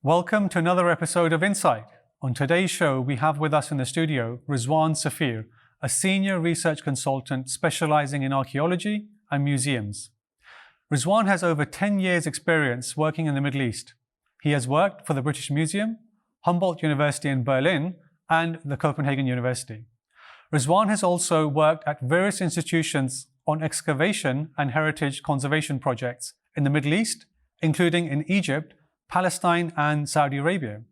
Welcome to another episode of Insight. On today's show, we have with us in the studio Rizwan Safir, a senior research consultant specializing in archaeology and museums. Rizwan has over 10 years' experience working in the Middle East. He has worked for the British Museum, Humboldt University in Berlin, and the Copenhagen University. Rizwan has also worked at various institutions on excavation and heritage conservation projects in the Middle East, including in Egypt, Palestine, and Saudi Arabia.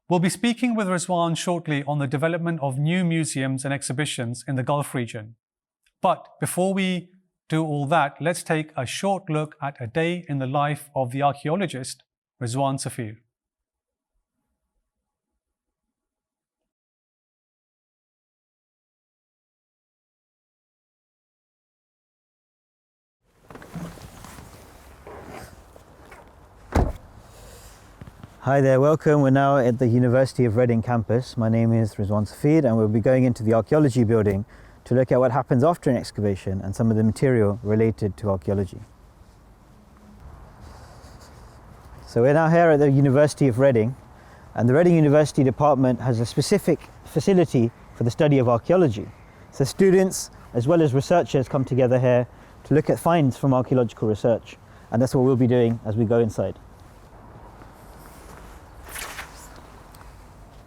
We'll be speaking with Rizwan shortly on the development of new museums and exhibitions in the Gulf region. But before we do all that, let's take a short look at a day in the life of the archaeologist, Rizwan Safir. Hi there, welcome. We're now at the University of Reading campus. My name is Rizwan Safir and we'll be going into the Archeology building to look at what happens after an excavation and some of the material related to archaeology. So we're now here at the University of Reading, and the Reading University department has a specific facility for the study of archaeology. So students as well as researchers come together here to look at finds from archaeological research, and that's what we'll be doing as we go inside.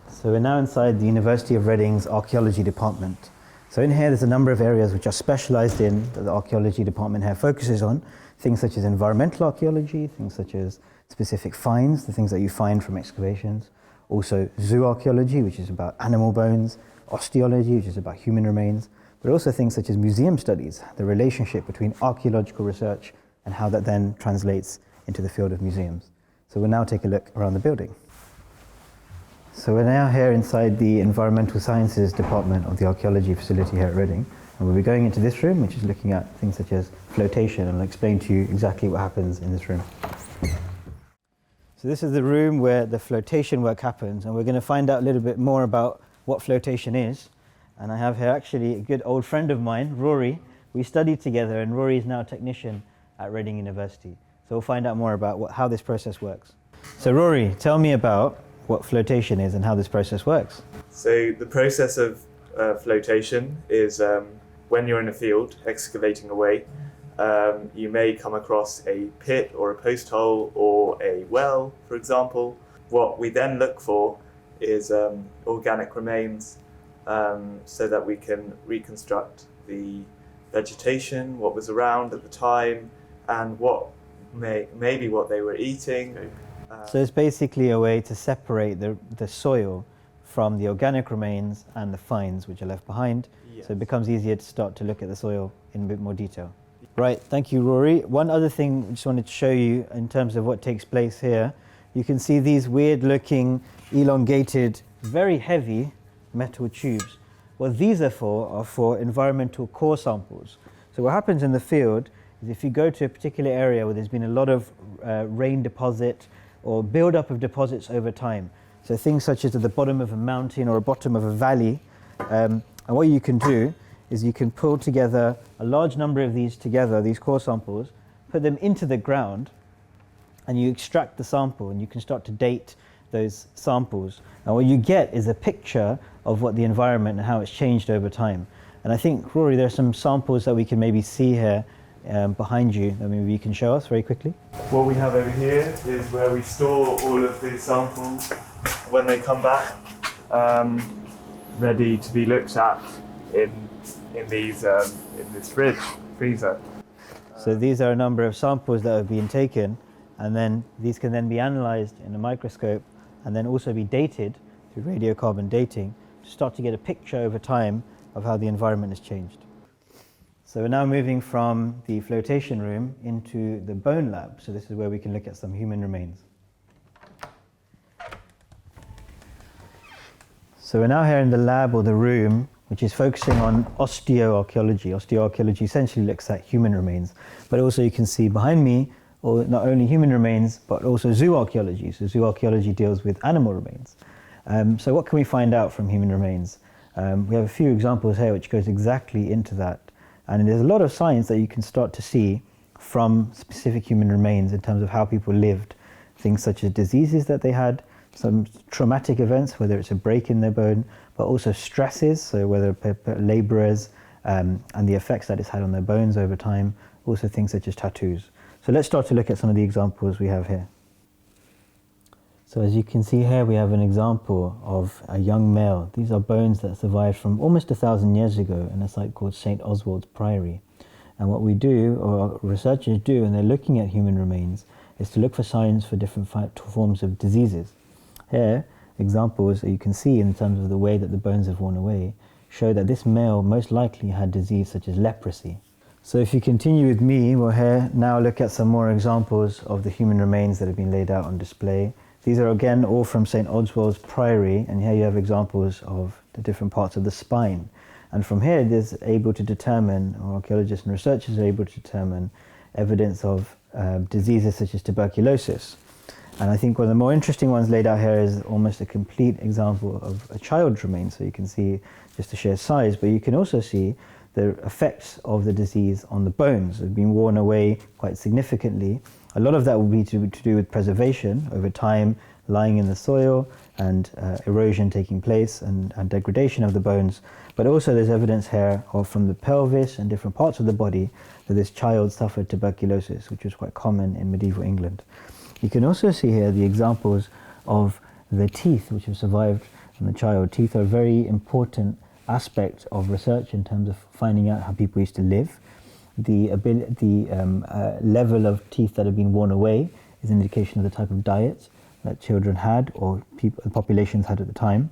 So we're now inside the University of Reading's Archeology department. So in here there's a number of areas which are specialised in, that the Archeology department here focuses on. Things such as environmental archaeology, things such as specific finds, the things that you find from excavations. Also zooarchaeology, which is about animal bones. Osteology, which is about human remains. But also things such as museum studies, the relationship between archaeological research and how that then translates into the field of museums. So we'll now take a look around the building. So we're now here inside the Environmental Sciences Department of the Archeology facility here at Reading, and we'll be going into this room, which is looking at things such as flotation, and I'll explain to you exactly what happens in this room. So this is the room where the flotation work happens, and we're going to find out a little bit more about what flotation is. And I have here actually a good old friend of mine, Rory. We studied together, and Rory is now a technician at Reading University. So we'll find out more about how this process works. So Rory, tell me about what flotation is and how this process works. So the process of flotation is when you're in a field excavating away, you may come across a pit or a post hole or a well, for example. What we then look for is organic remains so that we can reconstruct the vegetation, what was around at the time, and maybe what they were eating. So it's basically a way to separate the soil from the organic remains and the finds which are left behind. Yes. So it becomes easier to start to look at the soil in a bit more detail. Right, thank you, Rory. One other thing I just wanted to show you in terms of what takes place here. You can see these weird looking, elongated, very heavy metal tubes. What these are for environmental core samples. So what happens in the field is if you go to a particular area where there's been a lot of rain deposit or build-up of deposits over time. So things such as at the bottom of a mountain or a bottom of a valley. And what you can do is you can pull together a large number of these together, these core samples, put them into the ground, and you extract the sample, and you can start to date those samples. And what you get is a picture of what the environment and how it's changed over time. And I think, Rory, there are some samples that we can maybe see here behind you that maybe you can show us very quickly. What we have over here is where we store all of these samples when they come back, ready to be looked at in this freezer. So these are a number of samples that have been taken, and then these can then be analysed in a microscope and then also be dated through radiocarbon dating to start to get a picture over time of how the environment has changed. So we're now moving from the flotation room into the bone lab. So this is where we can look at some human remains. So we're now here in the lab or the room, which is focusing on osteoarchaeology. Osteoarchaeology essentially looks at human remains, but also you can see behind me, or not only human remains, but also zooarchaeology. So zooarchaeology deals with animal remains. So what can we find out from human remains? We have a few examples here which goes exactly into that. And there's a lot of science that you can start to see from specific human remains in terms of how people lived things such as diseases that they had, some traumatic events, whether it's a break in their bone, but also stresses, so whether laborers and the effects that it's had on their bones over time, also things such as tattoos. So let's start to look at some of the examples we have here. So as you can see here, we have an example of a young male. These are bones that survived from almost 1,000 years ago in a site called St. Oswald's Priory. And what we do, or researchers do, when they're looking at human remains, is to look for signs for different forms of diseases. Here, examples that you can see in terms of the way that the bones have worn away show that this male most likely had disease such as leprosy. So if you continue with me, we'll here now look at some more examples of the human remains that have been laid out on display. These are again all from St. Oswald's Priory, and here you have examples of the different parts of the spine. And from here it is able to determine, or archaeologists and researchers are able to determine, evidence of diseases such as tuberculosis. And I think one of the more interesting ones laid out here is almost a complete example of a child's remains. So you can see just the sheer size, but you can also see the effects of the disease on the bones. They've been worn away quite significantly. A lot of that will be to do with preservation over time, lying in the soil and erosion taking place and degradation of the bones. But also there's evidence here of from the pelvis and different parts of the body that this child suffered tuberculosis, which was quite common in medieval England. You can also see here the examples of the teeth which have survived from the child. Teeth are a very important aspect of research in terms of finding out how people used to live. The level of teeth that have been worn away is an indication of the type of diet that children had or populations had at the time.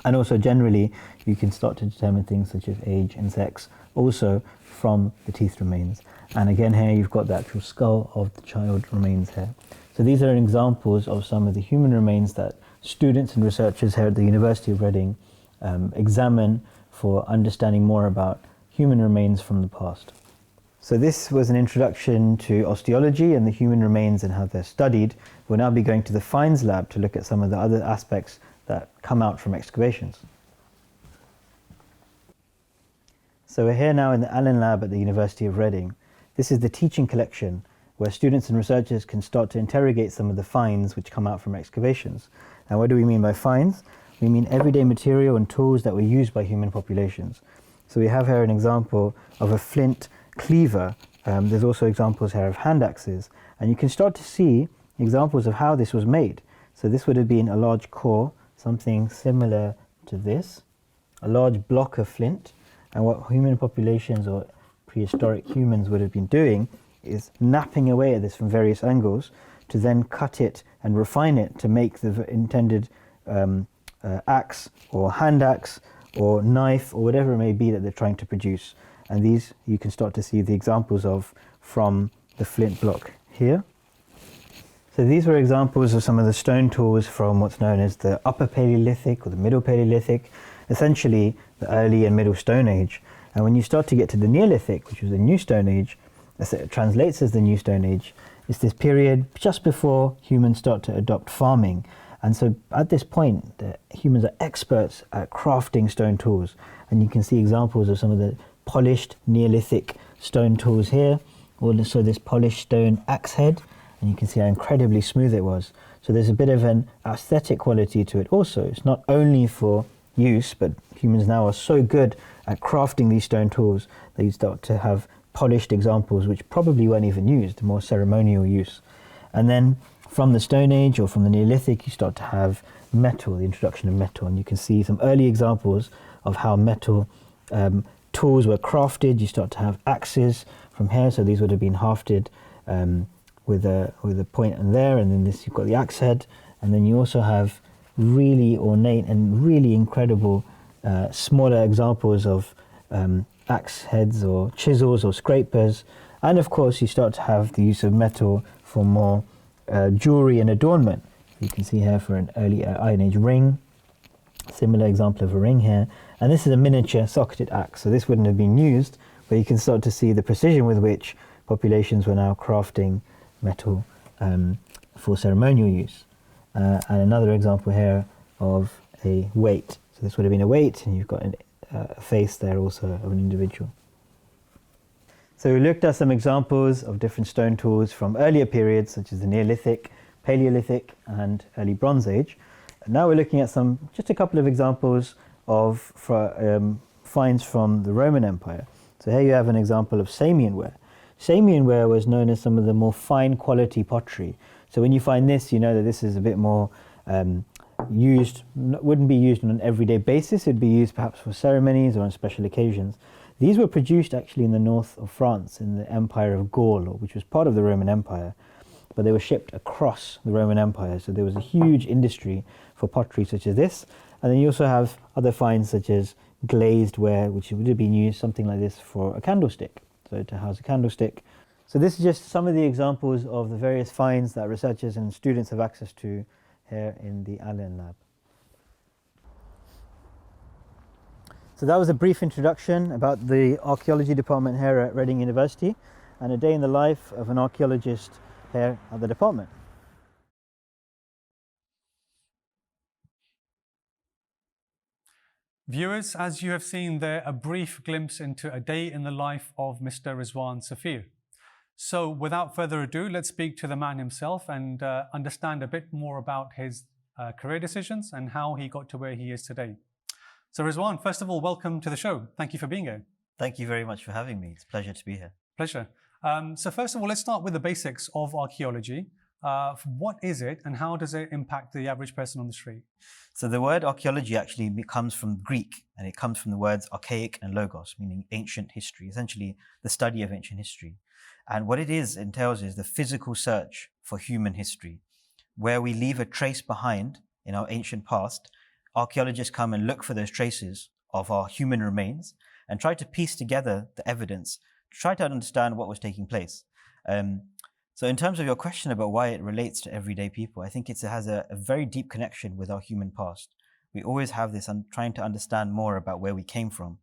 And also generally you can start to determine things such as age and sex also from the teeth remains. And again here you've got the actual skull of the child remains here. So these are examples of some of the human remains that students and researchers here at the University of Reading examine for understanding more about human remains from the past. So this was an introduction to osteology and the human remains and how they're studied. We'll now be going to the finds lab to look at some of the other aspects that come out from excavations. So we're here now in the Allen lab at the University of Reading. This is the teaching collection where students and researchers can start to interrogate some of the finds which come out from excavations. And what do we mean by finds? We mean everyday material and tools that were used by human populations. So we have here an example of a flint cleaver. There's also examples here of hand axes. And you can start to see examples of how this was made. So this would have been a large core, something similar to this, a large block of flint. And what human populations or prehistoric humans would have been doing is napping away at this from various angles to then cut it and refine it to make the intended axe or hand axe or knife or whatever it may be that they're trying to produce. And these you can start to see the examples of from the flint block here. So these were examples of some of the stone tools from what's known as the Upper Paleolithic or the Middle Paleolithic, essentially the early and middle Stone Age. And when you start to get to the Neolithic, which was the New Stone Age, it translates as the New Stone Age, it's this period just before humans start to adopt farming. And so at this point, the humans are experts at crafting stone tools. And you can see examples of some of the polished Neolithic stone tools here, also this polished stone axe head, and you can see how incredibly smooth it was. So there's a bit of an aesthetic quality to it also. It's not only for use, but humans now are so good at crafting these stone tools that you start to have polished examples which probably weren't even used, more ceremonial use. And then from the Stone Age or from the Neolithic, you start to have metal, the introduction of metal, and you can see some early examples of how metal tools were crafted. You start to have axes from here, so these would have been hafted with a point and there, and then this you've got the axe head, and then you also have really ornate and really incredible smaller examples of axe heads or chisels or scrapers. And of course you start to have the use of metal for more jewelry and adornment. You can see here for an early Iron Age ring, similar example of a ring here, and this is a miniature socketed axe, so this wouldn't have been used, but you can start to see the precision with which populations were now crafting metal for ceremonial use. And another example here of a weight, so this would have been a weight, and you've got a face there also of an individual. So we looked at some examples of different stone tools from earlier periods such as the Neolithic, Paleolithic and early Bronze Age. And now we're looking at just a couple of examples of finds from the Roman Empire. So here you have an example of Samian ware. Samian ware was known as some of the more fine quality pottery. So when you find this, you know that this is a bit more wouldn't be used on an everyday basis. It'd be used perhaps for ceremonies or on special occasions. These were produced actually in the north of France, in the Empire of Gaul, which was part of the Roman Empire, but they were shipped across the Roman Empire. So there was a huge industry for pottery such as this. And then you also have other finds such as glazed ware, which would have been used something like this for a candlestick, so to house a candlestick. So this is just some of the examples of the various finds that researchers and students have access to here in the Allen Lab. So that was a brief introduction about the archaeology department here at Reading University and a day in the life of an archaeologist here at the department. Viewers, as you have seen there, a brief glimpse into a day in the life of Mr. Rizwan Safir. So without further ado, let's speak to the man himself and understand a bit more about his career decisions and how he got to where he is today. So Rizwan, first of all, welcome to the show. Thank you for being here. Thank you very much for having me. It's a pleasure to be here. Pleasure. So first of all, let's start with the basics of archaeology. What is it and how does it impact the average person on the street? So the word archaeology actually comes from Greek, and it comes from the words archaic and logos, meaning ancient history, essentially the study of ancient history. And what it entails is the physical search for human history, where we leave a trace behind in our ancient past. Archaeologists come and look for those traces of our human remains and try to piece together the evidence, try to understand what was taking place. So in terms of your question about why it relates to everyday people, I think it has a very deep connection with our human past. We always have this trying to understand more about where we came from.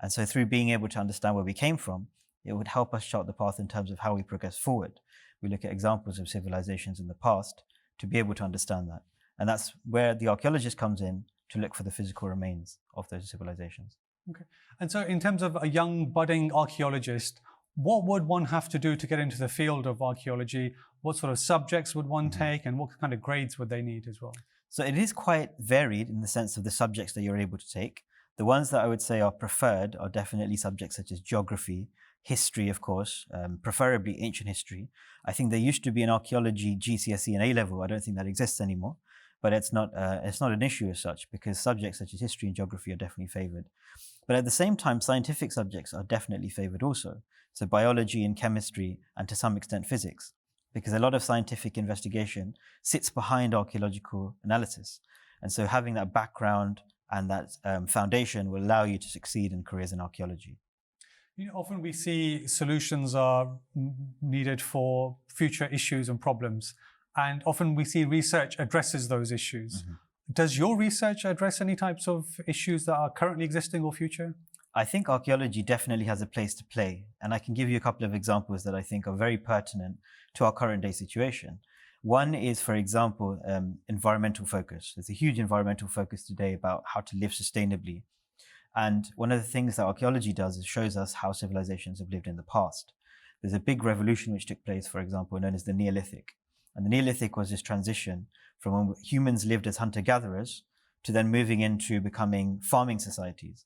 And so through being able to understand where we came from, it would help us chart the path in terms of how we progress forward. We look at examples of civilizations in the past to be able to understand that. And that's where the archaeologist comes in to look for the physical remains of those civilizations. Okay. And so in terms of a young budding archaeologist, what would one have to do to get into the field of archaeology? What sort of subjects would one take and what kind of grades would they need as well? So it is quite varied in the sense of the subjects that you're able to take. The ones that I would say are preferred are definitely subjects such as geography, history, of course, preferably ancient history. I think there used to be an archaeology GCSE and A-level. I don't think that exists anymore, but it's not an issue as such because subjects such as history and geography are definitely favored. But at the same time, scientific subjects are definitely favored also. So biology and chemistry, and to some extent physics, because a lot of scientific investigation sits behind archaeological analysis. And so having that background and that foundation will allow you to succeed in careers in archaeology. You know, often we see solutions are needed for future issues and problems, and often we see research addresses those issues. Mm-hmm. Does your research address any types of issues that are currently existing or future? I think archaeology definitely has a place to play, and I can give you a couple of examples that I think are very pertinent to our current day situation. One is, for example, environmental focus. There's a huge environmental focus today about how to live sustainably. And one of the things that archaeology does is shows us how civilizations have lived in the past. There's a big revolution which took place, for example, known as the Neolithic. And the Neolithic was this transition from when humans lived as hunter-gatherers to then moving into becoming farming societies.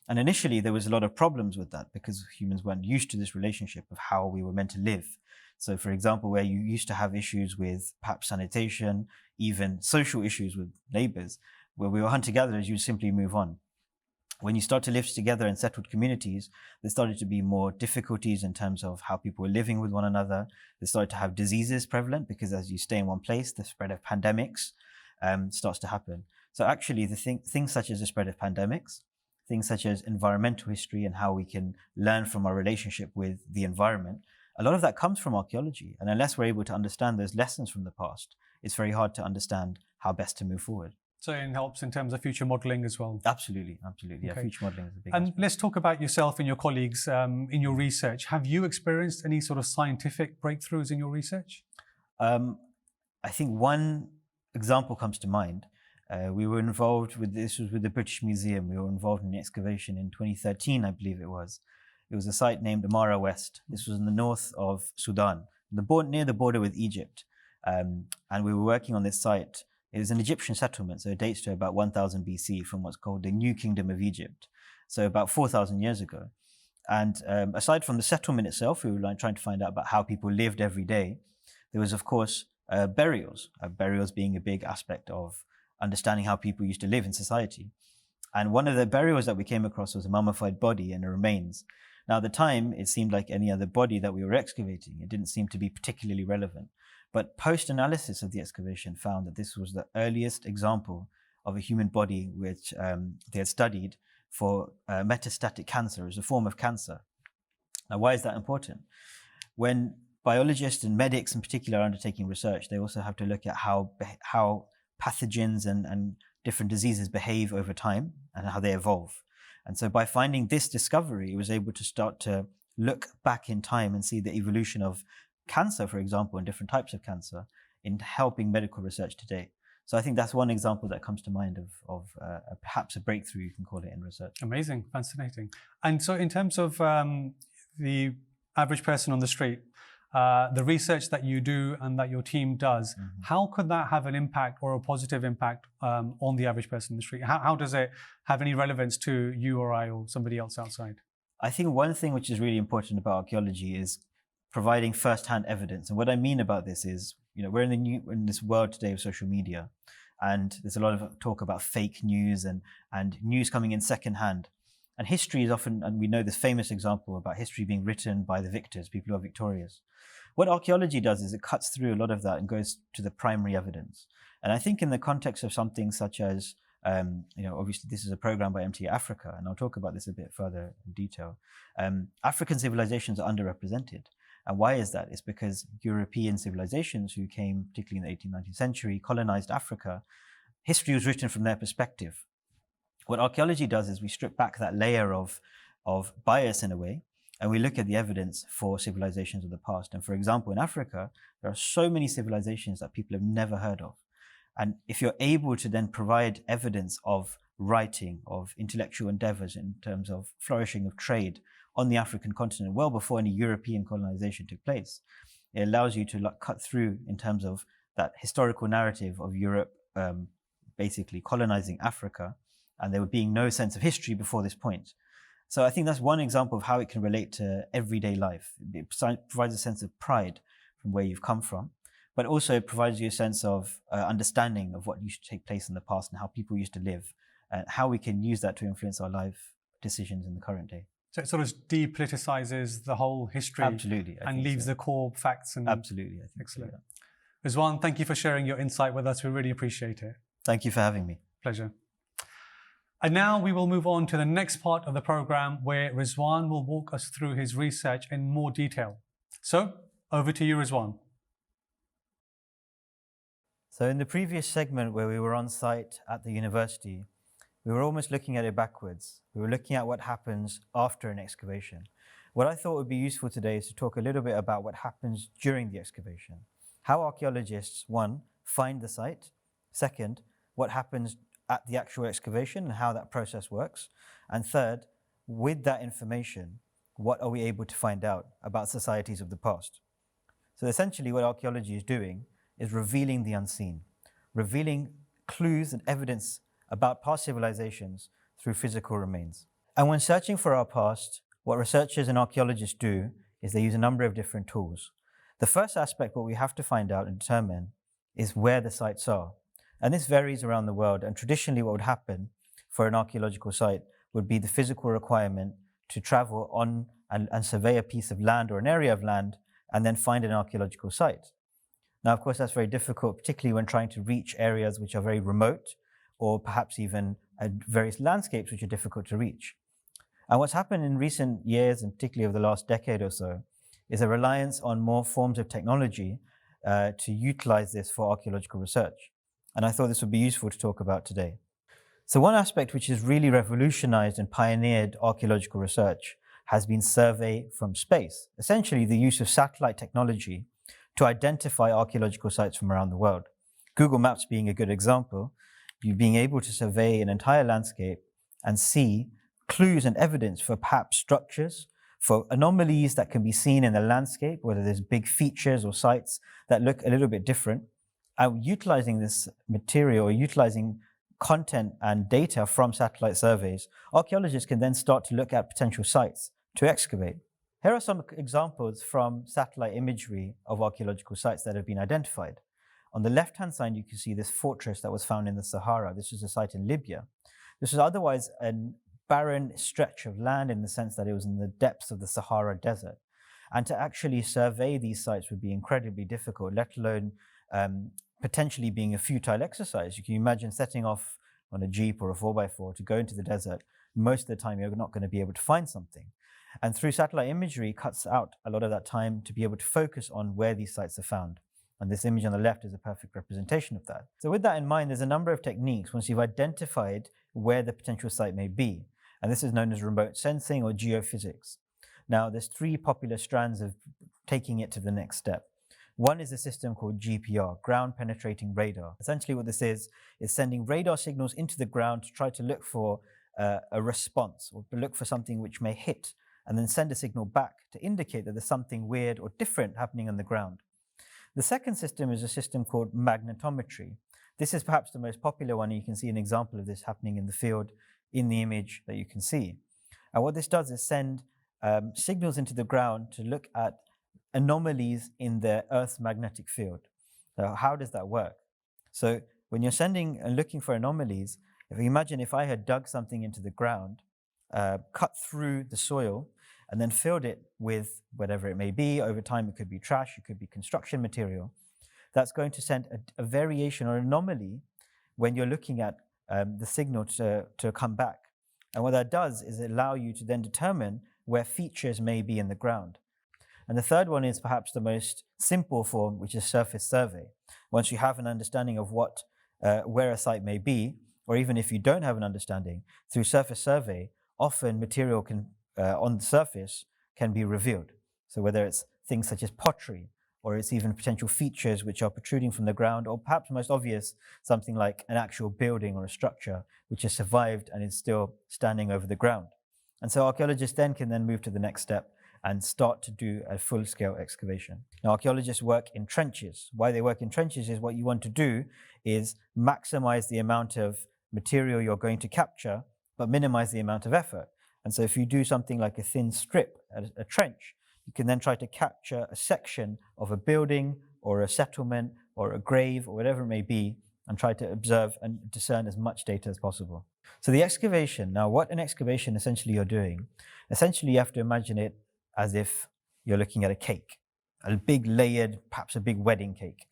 And initially, there was a lot of problems with that because humans weren't used to this relationship of how we were meant to live. So, for example, where you used to have issues with perhaps sanitation, even social issues with neighbors, where we were hunter-gatherers, you simply move on. When you start to live together in settled communities, there started to be more difficulties in terms of how people were living with one another. They started to have diseases prevalent because as you stay in one place, the spread of pandemics starts to happen. So actually, things such as the spread of pandemics, things such as environmental history and how we can learn from our relationship with the environment, a lot of that comes from archaeology. And unless we're able to understand those lessons from the past, it's very hard to understand how best to move forward. So it helps in terms of future modelling as well? Absolutely, absolutely. Okay. Yeah, future modelling is a big And aspect. let's talk about yourself and your colleagues in your research. Have you experienced any sort of scientific breakthroughs in your research? I think one example comes to mind. We were involved with, this was with the British Museum. We were involved in an excavation in 2013, I believe it was. It was a site named Amara West. This was in the north of Sudan, near the border with Egypt. And we were working on this site. It was an Egyptian settlement, so it dates to about 1000 BC from what's called the New Kingdom of Egypt, so about 4,000 years ago. And aside from the settlement itself, we were trying to find out about how people lived every day. There was, of course, burials being a big aspect of understanding how people used to live in society. And one of the burials that we came across was a mummified body and the remains. Now, at the time, it seemed like any other body that we were excavating. It didn't seem to be particularly relevant. But post-analysis of the excavation found that this was the earliest example of a human body which they had studied for metastatic cancer as a form of cancer. Now, why is that important? When biologists and medics in particular are undertaking research, they also have to look at how pathogens and different diseases behave over time and how they evolve. And so by finding this discovery, it was able to start to look back in time and see the evolution of cancer, for example, and different types of cancer in helping medical research today. So I think that's one example that comes to mind of perhaps a breakthrough, you can call it, in research. Amazing, fascinating. And so in terms of the average person on the street, the research that you do and that your team does, how could that have an impact or a positive impact on the average person in the street? How does it have any relevance to you or I or somebody else outside? I think one thing which is really important about archaeology is providing first-hand evidence. And what I mean about this is, we're in this world today of social media, and there's a lot of talk about fake news and news coming in second-hand. And history is often, and we know this famous example about history being written by the victors, people who are victorious. What archaeology does is it cuts through a lot of that and goes to the primary evidence. And I think in the context of something such as, obviously this is a program by MTA Africa, and I'll talk about this a bit further in detail. African civilizations are underrepresented. And why is that? It's because European civilizations who came, particularly in the 18th, 19th century, colonized Africa. History was written from their perspective. What archaeology does is we strip back that layer of bias in a way, and we look at the evidence for civilizations of the past. And for example, in Africa, there are so many civilizations that people have never heard of. And if you're able to then provide evidence of writing, of intellectual endeavors in terms of flourishing of trade on the African continent, well before any European colonization took place, it allows you to cut through in terms of that historical narrative of Europe basically colonizing Africa, and there would being no sense of history before this point. So I think that's one example of how it can relate to everyday life. It provides a sense of pride from where you've come from, but also provides you a sense of understanding of what used to take place in the past and how people used to live, and how we can use that to influence our life decisions in the current day. So it sort of depoliticizes the whole history. Absolutely, and leaves the core facts. And absolutely. I think excellent. So, yeah. Rizwan, thank you for sharing your insight with us. We really appreciate it. Thank you for having me. Pleasure. And now we will move on to the next part of the program where Rizwan will walk us through his research in more detail. So over to you, Rizwan. So in the previous segment where we were on site at the university, we were almost looking at it backwards. We were looking at what happens after an excavation. What I thought would be useful today is to talk a little bit about what happens during the excavation. How archaeologists, one, find the site. Second, what happens at the actual excavation and how that process works. And third, with that information, what are we able to find out about societies of the past? So essentially what archaeology is doing is revealing the unseen, revealing clues and evidence about past civilizations through physical remains. And when searching for our past, what researchers and archaeologists do is they use a number of different tools. The first aspect, what we have to find out and determine, is where the sites are. And this varies around the world. And traditionally what would happen for an archaeological site would be the physical requirement to travel on and survey a piece of land or an area of land and then find an archaeological site. Now, of course, that's very difficult, particularly when trying to reach areas which are very remote or perhaps even various landscapes which are difficult to reach. And what's happened in recent years, and particularly over the last decade or so, is a reliance on more forms of technology to utilize this for archaeological research. And I thought this would be useful to talk about today. So one aspect which has really revolutionized and pioneered archaeological research has been survey from space, essentially the use of satellite technology to identify archaeological sites from around the world. Google Maps being a good example, you being able to survey an entire landscape and see clues and evidence for perhaps structures, for anomalies that can be seen in the landscape, whether there's big features or sites that look a little bit different. Utilizing this material or utilizing content and data from satellite surveys, archaeologists can then start to look at potential sites to excavate. Here are some examples from satellite imagery of archaeological sites that have been identified. On the left-hand side, you can see this fortress that was found in the Sahara. This is a site in Libya. This was otherwise a barren stretch of land in the sense that it was in the depths of the Sahara Desert. And to actually survey these sites would be incredibly difficult, let alone potentially being a futile exercise. You can imagine setting off on a Jeep or a 4x4 to go into the desert. Most of the time, you're not going to be able to find something. And through satellite imagery, it cuts out a lot of that time to be able to focus on where these sites are found. And this image on the left is a perfect representation of that. So with that in mind, there's a number of techniques once you've identified where the potential site may be. And this is known as remote sensing or geophysics. Now, there's three popular strands of taking it to the next step. One is a system called GPR, ground penetrating radar. Essentially what this is sending radar signals into the ground to try to look for a response or to look for something which may hit, and then send a signal back to indicate that there's something weird or different happening on the ground. The second system is a system called magnetometry. This is perhaps the most popular one. You can see an example of this happening in the field in the image that you can see. And what this does is send signals into the ground to look at anomalies in the Earth's magnetic field. Now, how does that work? So when you're sending and looking for anomalies, if you imagine if I had dug something into the ground, cut through the soil, and then filled it with whatever it may be. Over time, it could be trash, it could be construction material. That's going to send a variation or anomaly when you're looking at the signal to come back. And what that does is allow you to then determine where features may be in the ground. And the third one is perhaps the most simple form, which is surface survey. Once you have an understanding of where a site may be, or even if you don't have an understanding, through surface survey, often material can on the surface can be revealed. So whether it's things such as pottery, or it's even potential features which are protruding from the ground, or perhaps most obvious, something like an actual building or a structure which has survived and is still standing over the ground. And so archaeologists then can move to the next step and start to do a full-scale excavation. Now, archaeologists work in trenches. Why they work in trenches is what you want to do is maximize the amount of material you're going to capture, but minimize the amount of effort. And so if you do something like a thin strip, a trench, you can then try to capture a section of a building or a settlement or a grave or whatever it may be, and try to observe and discern as much data as possible. So the excavation, now what an excavation essentially you're doing, essentially you have to imagine it as if you're looking at a cake, a big layered, perhaps a big wedding cake.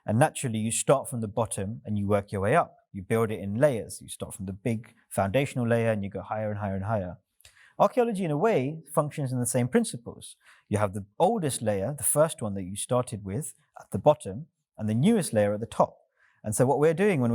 And naturally you start from the bottom and you work your way up. You build it in layers. You start from the big foundational layer and you go higher and higher and higher. Archaeology, in a way, functions in the same principles. You have the oldest layer, the first one that you started with, at the bottom, and the newest layer at the top. And so what we're doing when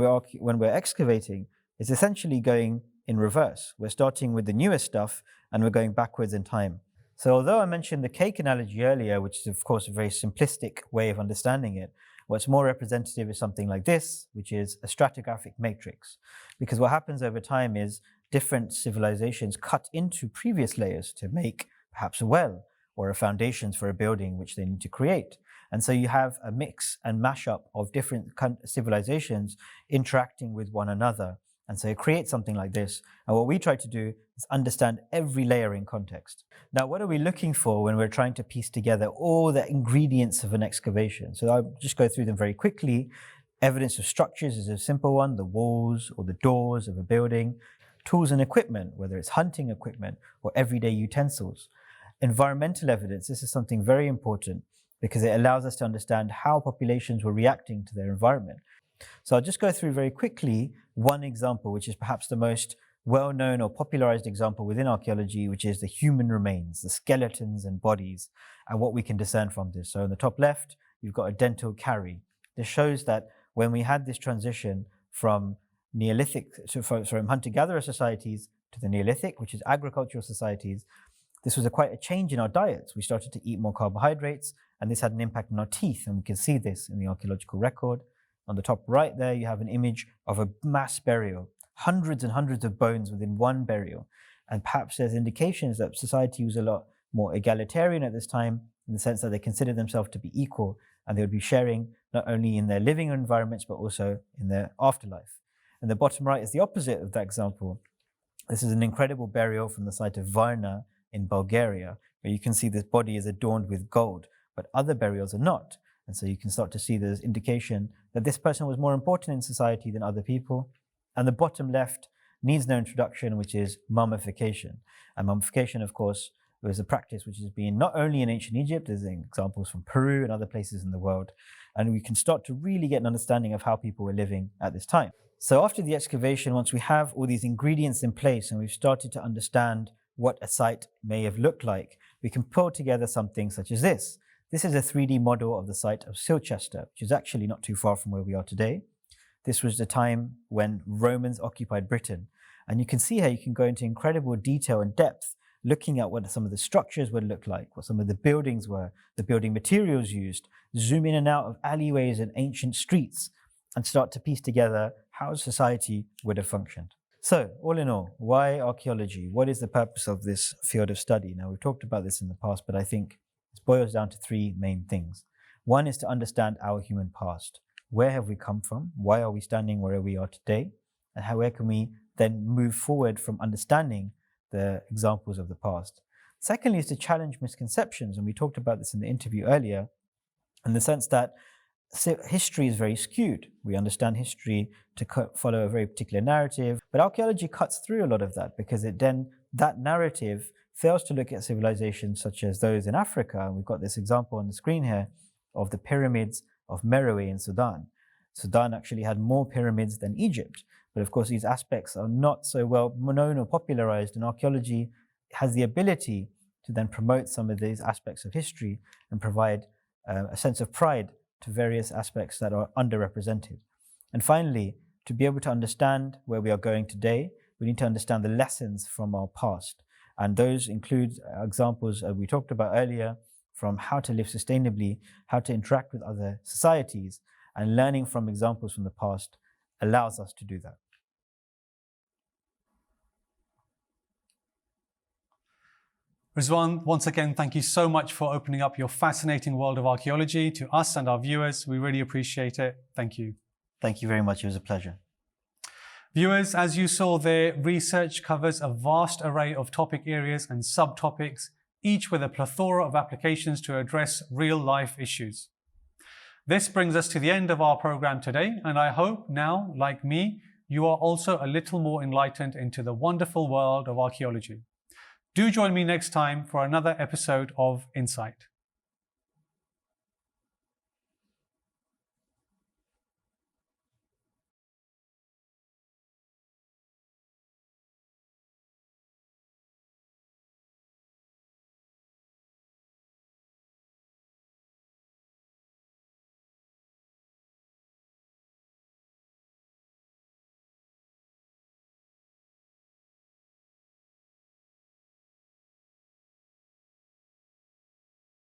we're excavating is essentially going in reverse. We're starting with the newest stuff and we're going backwards in time. So although I mentioned the cake analogy earlier, which is of course a very simplistic way of understanding it, what's more representative is something like this, which is a stratigraphic matrix. Because what happens over time is different civilizations cut into previous layers to make perhaps a well or a foundations for a building which they need to create. And so you have a mix and mashup of different civilizations interacting with one another. And so it creates something like this. And what we try to do is understand every layer in context. Now, what are we looking for when we're trying to piece together all the ingredients of an excavation? So I'll just go through them very quickly. Evidence of structures is a simple one, the walls or the doors of a building. Tools and equipment, whether it's hunting equipment or everyday utensils. Environmental evidence, this is something very important because it allows us to understand how populations were reacting to their environment. So I'll just go through very quickly one example, which is perhaps the most well-known or popularized example within archaeology, which is the human remains, the skeletons and bodies, and what we can discern from this. So on the top left, you've got a dental carry. This shows that when we had this transition from from hunter-gatherer societies to the Neolithic, which is agricultural societies, this was quite a change in our diets. We started to eat more carbohydrates, and this had an impact on our teeth, and we can see this in the archaeological record. On the top right there, you have an image of a mass burial, hundreds and hundreds of bones within one burial. And perhaps there's indications that society was a lot more egalitarian at this time, in the sense that they considered themselves to be equal, and they would be sharing not only in their living environments, but also in their afterlife. And the bottom right is the opposite of that example. This is an incredible burial from the site of Varna in Bulgaria, where you can see this body is adorned with gold, but other burials are not. And so you can start to see there's indication that this person was more important in society than other people. And the bottom left needs no introduction, which is mummification. And mummification, of course, was a practice which has been not only in ancient Egypt, there's examples from Peru and other places in the world. And we can start to really get an understanding of how people were living at this time. So after the excavation, once we have all these ingredients in place and we've started to understand what a site may have looked like, we can pull together something such as this. This is a 3D model of the site of Silchester, which is actually not too far from where we are today. This was the time when Romans occupied Britain. And you can see how you can go into incredible detail and depth, looking at what some of the structures would look like, what some of the buildings were, the building materials used, zoom in and out of alleyways and ancient streets, and start to piece together how society would have functioned. So, all in all, why archaeology? What is the purpose of this field of study? Now, we've talked about this in the past, but I think it boils down to three main things. One is to understand our human past. Where have we come from? Why are we standing where we are today? And where can we then move forward from understanding the examples of the past? Secondly is to challenge misconceptions, and we talked about this in the interview earlier, in the sense that history is very skewed. We understand history to follow a very particular narrative, but archaeology cuts through a lot of that, because that narrative fails to look at civilizations such as those in Africa. And we've got this example on the screen here of the pyramids of Meroe in Sudan. Sudan actually had more pyramids than Egypt, but of course these aspects are not so well known or popularized, and archaeology has the ability to then promote some of these aspects of history and provide a sense of pride to various aspects that are underrepresented. And finally, to be able to understand where we are going today, we need to understand the lessons from our past. And those include examples we talked about earlier, from how to live sustainably, how to interact with other societies, and learning from examples from the past allows us to do that. Rizwan, once again, thank you so much for opening up your fascinating world of archaeology to us and our viewers. We really appreciate it. Thank you. Thank you very much. It was a pleasure. Viewers, as you saw there, research covers a vast array of topic areas and subtopics, each with a plethora of applications to address real-life issues. This brings us to the end of our program today, and I hope now, like me, you are also a little more enlightened into the wonderful world of archaeology. Do join me next time for another episode of Insight.